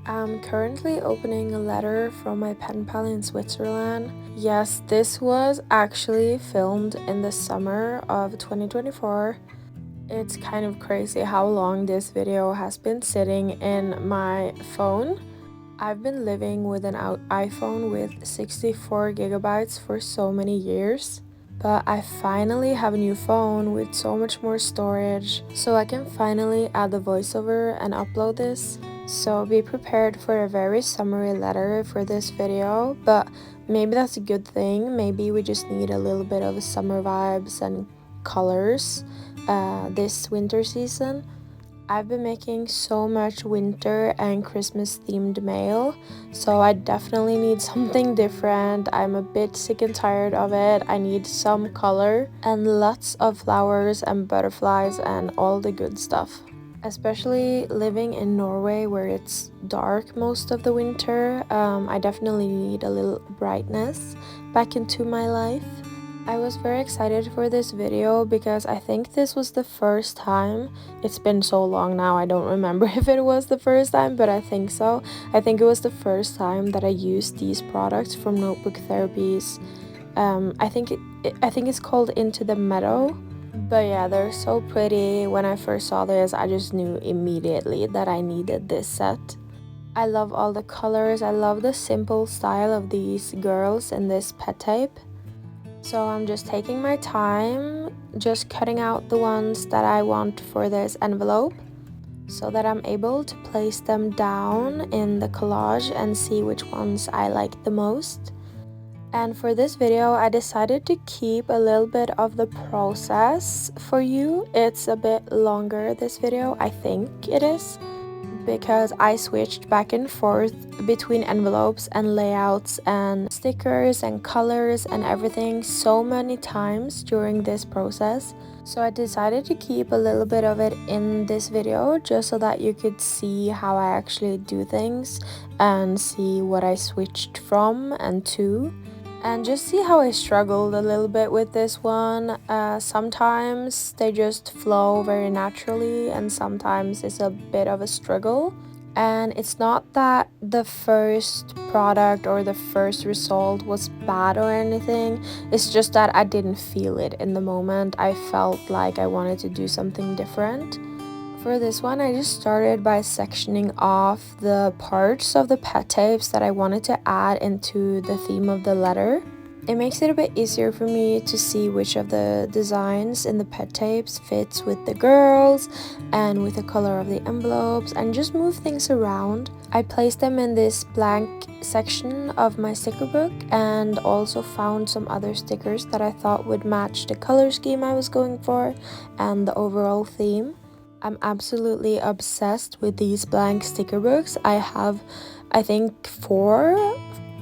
I'm currently opening a letter from my pen pal in Switzerland. Yes, this was actually filmed in the summer of 2024. It's kind of crazy how long this video has been sitting in my phone. I've been living with an iPhone with 64 gigabytes for so many years. But I finally have a new phone with so much more storage, so I can finally add the voiceover and upload this. So be prepared for a very summary letter for this video, but maybe that's a good thing. Maybe we just need a little bit of summer vibes and colors this winter season. I've been making so much winter and Christmas themed mail, so I definitely need something different. I'm a bit sick and tired of it. I need some color and lots of flowers and butterflies and all the good stuff. Especially living in Norway where it's dark most of the winter, I definitely need a little brightness back into my life. I was very excited for this video because I think this was the first time. It's been so long now, I don't remember if it was the first time, but I think so. I think it was the first time that I used these products from Notebook Therapies. I think it's called Into the Meadow. But yeah, they're so pretty. When I first saw this, I just knew immediately that I needed this set. I love all the colors. I love the simple style of these girls in this pet tape. So I'm just taking my time, just cutting out the ones that I want for this envelope so that I'm able to place them down in the collage and see which ones I like the most. And for this video, I decided to keep a little bit of the process for you. It's a bit longer, this video, I think it is, because I switched back and forth between envelopes and layouts and stickers and colors and everything so many times during this process. So I decided to keep a little bit of it in this video just so that you could see how I actually do things and see what I switched from and to. And just see how I struggled a little bit with this one. Sometimes they just flow very naturally and sometimes it's a bit of a struggle. And it's not that the first product or the first result was bad or anything. It's just that I didn't feel it in the moment. I felt like I wanted to do something different. For this one, I just started by sectioning off the parts of the pet tapes that I wanted to add into the theme of the letter. It makes it a bit easier for me to see which of the designs in the pet tapes fits with the girls and with the color of the envelopes and just move things around. I placed them in this blank section of my sticker book and also found some other stickers that I thought would match the color scheme I was going for and the overall theme. I'm absolutely obsessed with these blank sticker books. I have, I think, 4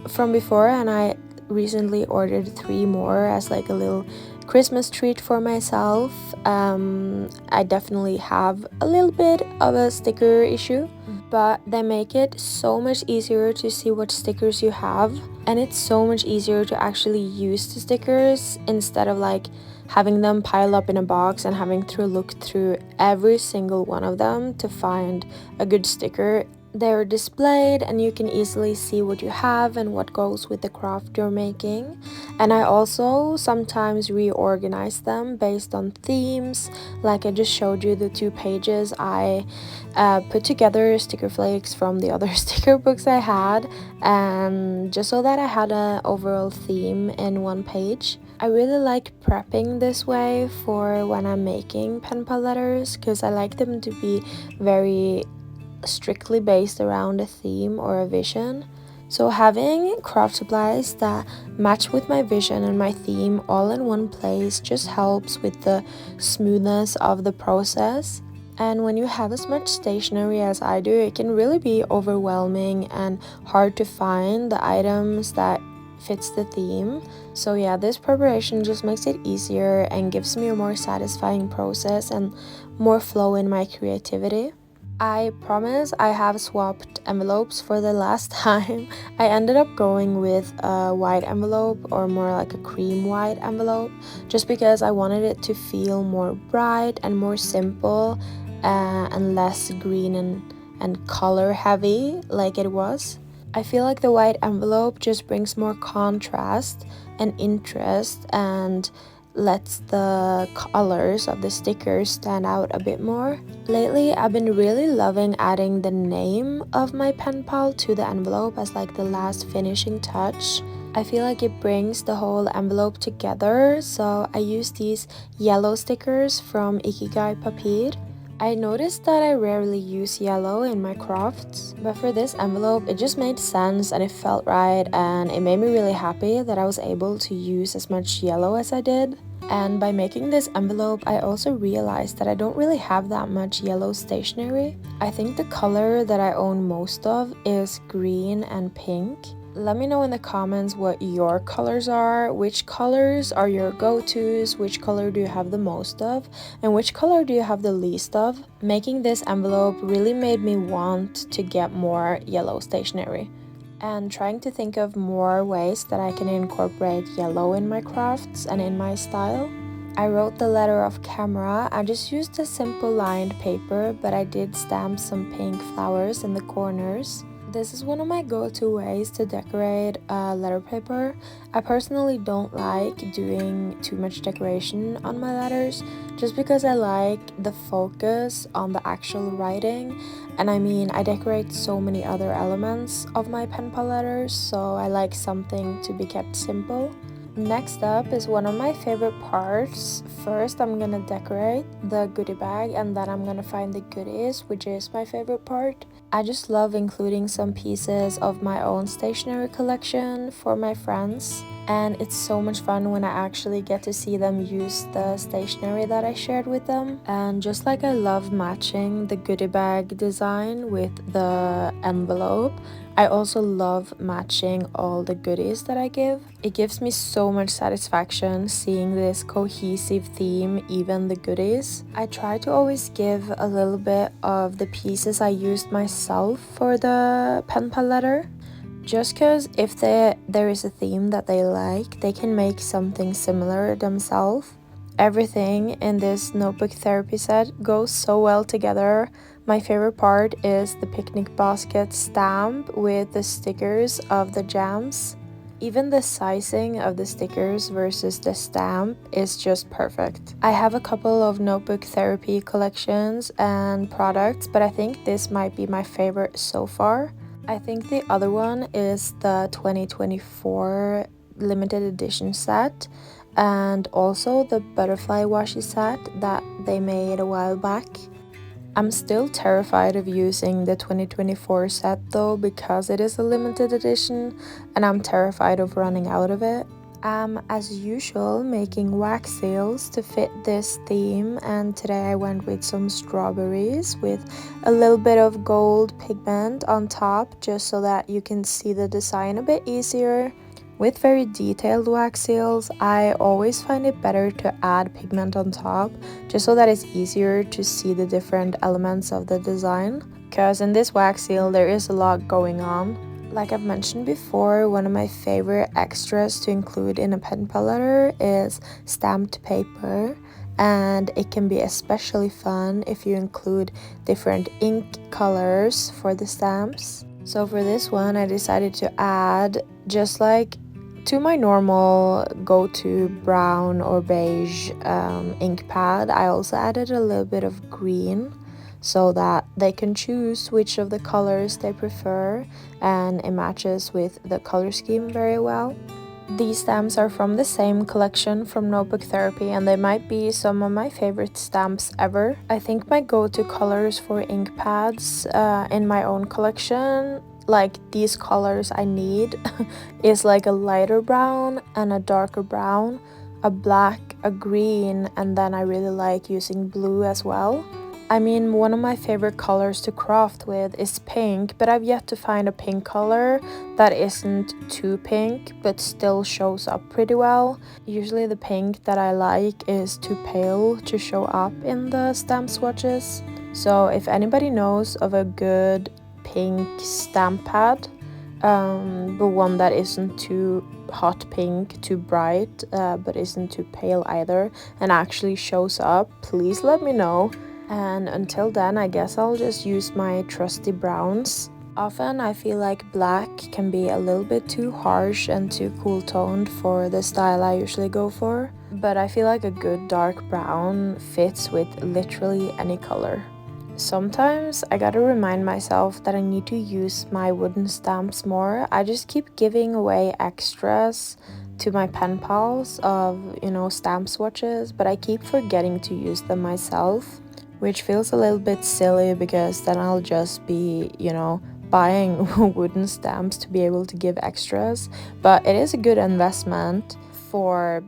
from before, and I recently ordered 3 more as like a little Christmas treat for myself. I definitely have a little bit of a sticker issue, but they make it so much easier to see what stickers you have, and it's so much easier to actually use the stickers instead of like having them pile up in a box and having to look through every single one of them to find a good sticker. They're displayed and you can easily see what you have and what goes with the craft you're making. And I also sometimes reorganize them based on themes. Like I just showed you the 2 pages I put together sticker flakes from the other sticker books I had, and just so that I had an overall theme in one page. I really like prepping this way for when I'm making Penpal letters because I like them to be very strictly based around a theme or a vision. So having craft supplies that match with my vision and my theme all in one place just helps with the smoothness of the process. And when you have as much stationery as I do, it can really be overwhelming and hard to find the items that fits the theme. So yeah, this preparation just makes it easier and gives me a more satisfying process and more flow in my creativity. I promise I have swapped envelopes for the last time. I ended up going with a white envelope, or more like a cream white envelope, just because I wanted it to feel more bright and more simple and less green and and color heavy like it was. I feel like the white envelope just brings more contrast and interest and lets the colors of the stickers stand out a bit more. Lately, I've been really loving adding the name of my pen pal to the envelope as like the last finishing touch. I feel like it brings the whole envelope together, so I use these yellow stickers from Ikigai Papier. I noticed that I rarely use yellow in my crafts, but for this envelope it just made sense and it felt right, and it made me really happy that I was able to use as much yellow as I did. And by making this envelope, I also realized that I don't really have that much yellow stationery. I think the color that I own most of is green and pink. Let me know in the comments what your colors are, which colors are your go-tos, which color do you have the most of, and which color do you have the least of. Making this envelope really made me want to get more yellow stationery, and trying to think of more ways that I can incorporate yellow in my crafts and in my style. I wrote the letter off camera. I just used a simple lined paper, but I did stamp some pink flowers in the corners. This is one of my go-to ways to decorate letter paper. I personally don't like doing too much decoration on my letters just because I like the focus on the actual writing, and I mean I decorate so many other elements of my pen pal letters, so I like something to be kept simple. Next up is one of my favorite parts. First I'm gonna decorate the goodie bag and then I'm gonna find the goodies, which is my favorite part. I just love including some pieces of my own stationery collection for my friends, and it's so much fun when I actually get to see them use the stationery that I shared with them. And just like I love matching the goodie bag design with the envelope, I also love matching all the goodies that I give. It gives me so much satisfaction seeing this cohesive theme, even the goodies. I try to always give a little bit of the pieces I used myself for the pen pal letter, just because if there is a theme that they like, they can make something similar themselves. Everything in this notebook therapy set goes so well together. My favorite part is the picnic basket stamp with the stickers of the jams. Even the sizing of the stickers versus the stamp is just perfect. I have a couple of notebook therapy collections and products, but I think this might be my favorite so far. I think the other one is the 2024 limited edition set, and also the butterfly washi set that they made a while back. I'm still terrified of using the 2024 set though, because it is a limited edition and I'm terrified of running out of it. I'm as usual making wax seals to fit this theme, and today I went with some strawberries with a little bit of gold pigment on top just so that you can see the design a bit easier. With very detailed wax seals, I always find it better to add pigment on top just so that it's easier to see the different elements of the design, because in this wax seal there is a lot going on. Like I've mentioned before, one of my favorite extras to include in a pen pal letter is stamped paper, and it can be especially fun if you include different ink colors for the stamps. So for this one I decided to add, just like to my normal go-to brown or beige ink pad, I also added a little bit of green so that they can choose which of the colors they prefer, and it matches with the color scheme very well. These stamps are from the same collection from Notebook Therapy, and they might be some of my favorite stamps ever. I think my go-to colors for ink pads in my own collection, like these colors I need, is like a lighter brown and a darker brown, a black, a green, and then I really like using blue as well. I mean, one of my favorite colors to craft with is pink, but I've yet to find a pink color that isn't too pink but still shows up pretty well. Usually the pink that I like is too pale to show up in the stamp swatches. So if anybody knows of a good pink stamp pad, but one that isn't too hot pink, too bright, but isn't too pale either, and actually shows up, please let me know. And until then, I guess I'll just use my trusty browns. Often I feel like black can be a little bit too harsh and too cool toned for the style I usually go for, but I feel like a good dark brown fits with literally any color. Sometimes I gotta remind myself that I need to use my wooden stamps more. I just keep giving away extras to my pen pals of, stamp swatches, but I keep forgetting to use them myself, which feels a little bit silly because then I'll just be, buying wooden stamps to be able to give extras. But it is a good investment for,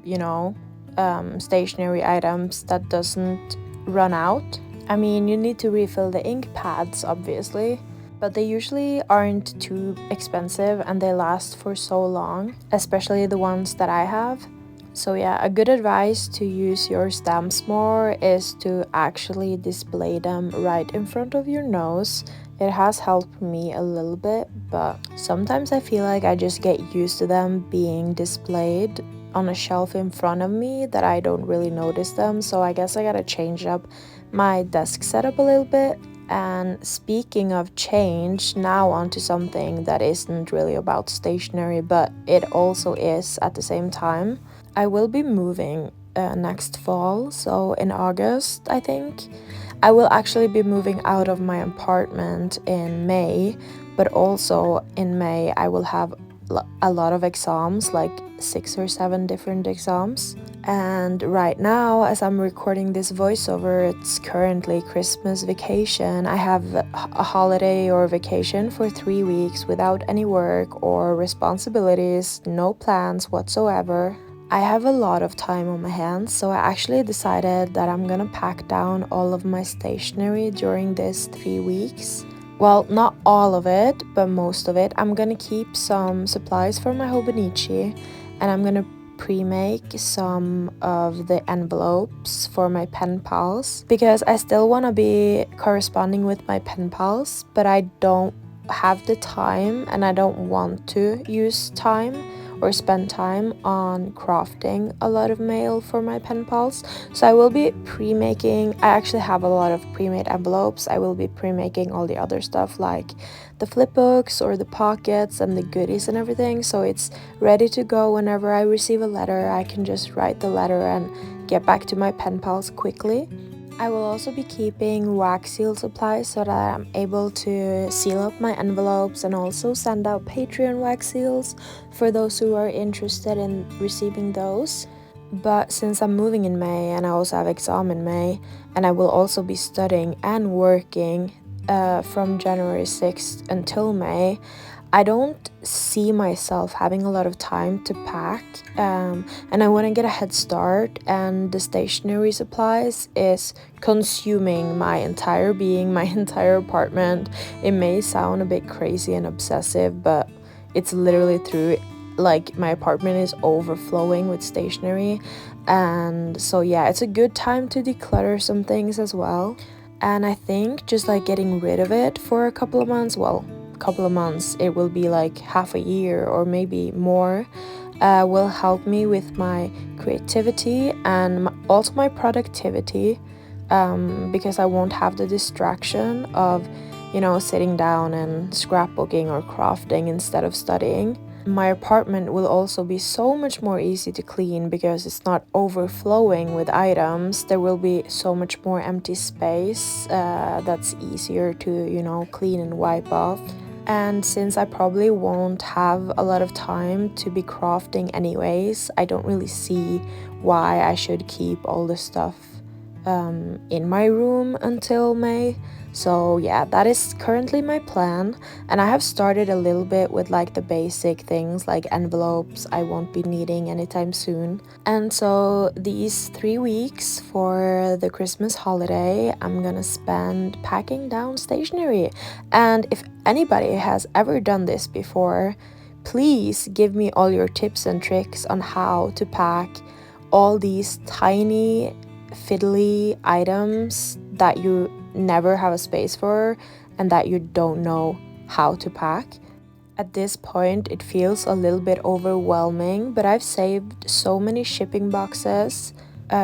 stationery items that doesn't run out. I mean, you need to refill the ink pads, obviously, but they usually aren't too expensive and they last for so long, especially the ones that I have. So yeah, a good advice to use your stamps more is to actually display them right in front of your nose. It has helped me a little bit, but sometimes I feel like I just get used to them being displayed on a shelf in front of me that I don't really notice them. So I guess I gotta change up my desk setup a little bit. And speaking of change, now onto something that isn't really about stationery, but it also is at the same time. I will be moving next fall, so in August, I think. I will actually be moving out of my apartment in May, but also in May, I will have a lot of exams, like 6 or 7 different exams. And right now, as I'm recording this voiceover, it's currently Christmas vacation. I have a holiday or vacation for 3 weeks without any work or responsibilities, no plans whatsoever. I have a lot of time on my hands, so I actually decided that I'm gonna pack down all of my stationery during these 3 weeks. Well, not all of it, but most of it. I'm gonna keep some supplies for my Hobonichi, and I'm gonna pre-make some of the envelopes for my pen pals because I still want to be corresponding with my pen pals, but I don't have the time and I don't want to use time or spend time on crafting a lot of mail for my pen pals. So I will be pre-making, I actually have a lot of pre-made envelopes. I will be pre-making all the other stuff like the flip books or the pockets and the goodies and everything, so it's ready to go. Whenever I receive a letter, I can just write the letter and get back to my pen pals quickly. I will also be keeping wax seal supplies so that I'm able to seal up my envelopes and also send out Patreon wax seals for those who are interested in receiving those. But since I'm moving in May and I also have exam in May, and I will also be studying and working from January 6th until May, I don't see myself having a lot of time to pack, and I want to get a head start, and the stationery supplies is consuming my entire being, my entire apartment. It may sound a bit crazy and obsessive, but it's literally true. Like, my apartment is overflowing with stationery, and so yeah, it's a good time to declutter some things as well. And I think just like getting rid of it for a couple of months, it will be like half a year or maybe more, will help me with my creativity and also my productivity, because I won't have the distraction of sitting down and scrapbooking or crafting instead of studying. My apartment will also be so much more easy to clean because it's not overflowing with items. There will be so much more empty space that's easier to clean and wipe off. And since I probably won't have a lot of time to be crafting anyways, I don't really see why I should keep all the stuff in my room until May. So yeah, that is currently my plan, and I have started a little bit with like the basic things like envelopes I won't be needing anytime soon. And so these 3 weeks for the Christmas holiday, I'm gonna spend packing down stationery. And if anybody has ever done this before, please give me all your tips and tricks on how to pack all these tiny fiddly items that you never have a space for and that you don't know how to pack. At this point, it feels a little bit overwhelming, but I've saved so many shipping boxes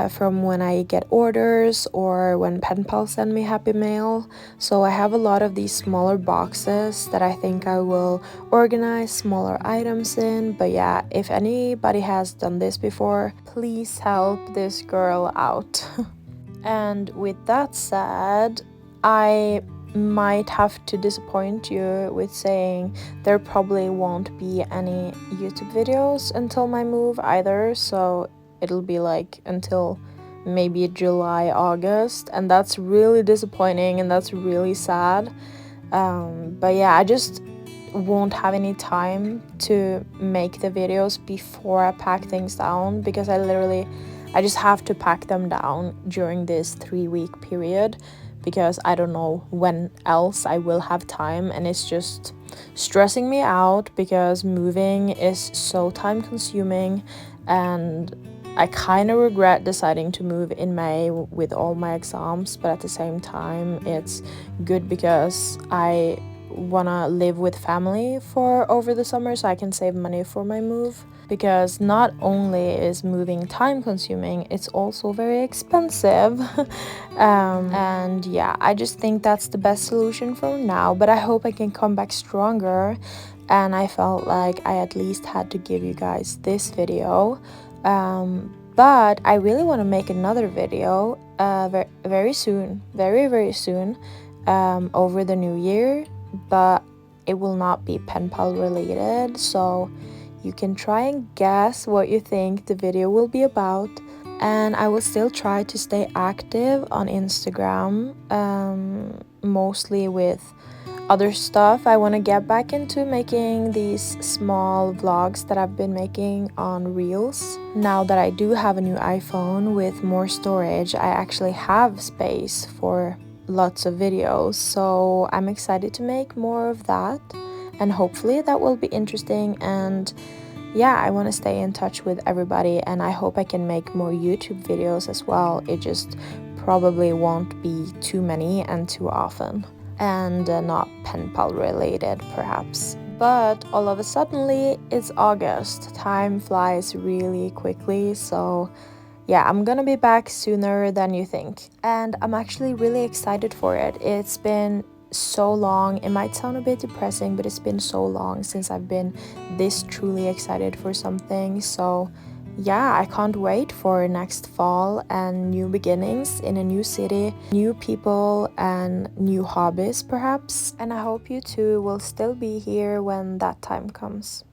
from when I get orders or when Penpal send me happy mail. So I have a lot of these smaller boxes that I think I will organize smaller items in. But yeah, if anybody has done this before, please help this girl out. And with that said, I might have to disappoint you with saying there probably won't be any YouTube videos until my move either, so it'll be like until maybe July, August, and that's really disappointing and that's really sad. But yeah, I just won't have any time to make the videos before I pack things down, because I just have to pack them down during this 3-week period, because I don't know when else I will have time, and it's just stressing me out because moving is so time consuming, and I kind of regret deciding to move in May with all my exams, but at the same time it's good because I wanna live with family for over the summer so I can save money for my move, because not only is moving time consuming, it's also very expensive. And yeah, I just think that's the best solution for now, but I hope I can come back stronger, and I felt like I at least had to give you guys this video. But I really want to make another video very soon, very soon, over the new year, but it will not be Penpal related, so you can try and guess what you think the video will be about. And I will still try to stay active on Instagram, mostly with other stuff. I want to get back into making these small vlogs that I've been making on Reels. Now that I do have a new iPhone with more storage, I actually have space for lots of videos, so I'm excited to make more of that, and hopefully that will be interesting. And yeah, I want to stay in touch with everybody, and I hope I can make more YouTube videos as well. It just probably won't be too many and too often, and not Penpal related perhaps. But all of a suddenly it's August. Time flies really quickly, so yeah, I'm gonna be back sooner than you think, and I'm actually really excited for it. It's been so long. It might sound a bit depressing, but it's been so long since I've been this truly excited for something. So yeah, I can't wait for next fall and new beginnings in a new city, new people, and new hobbies perhaps. And I hope you too will still be here when that time comes.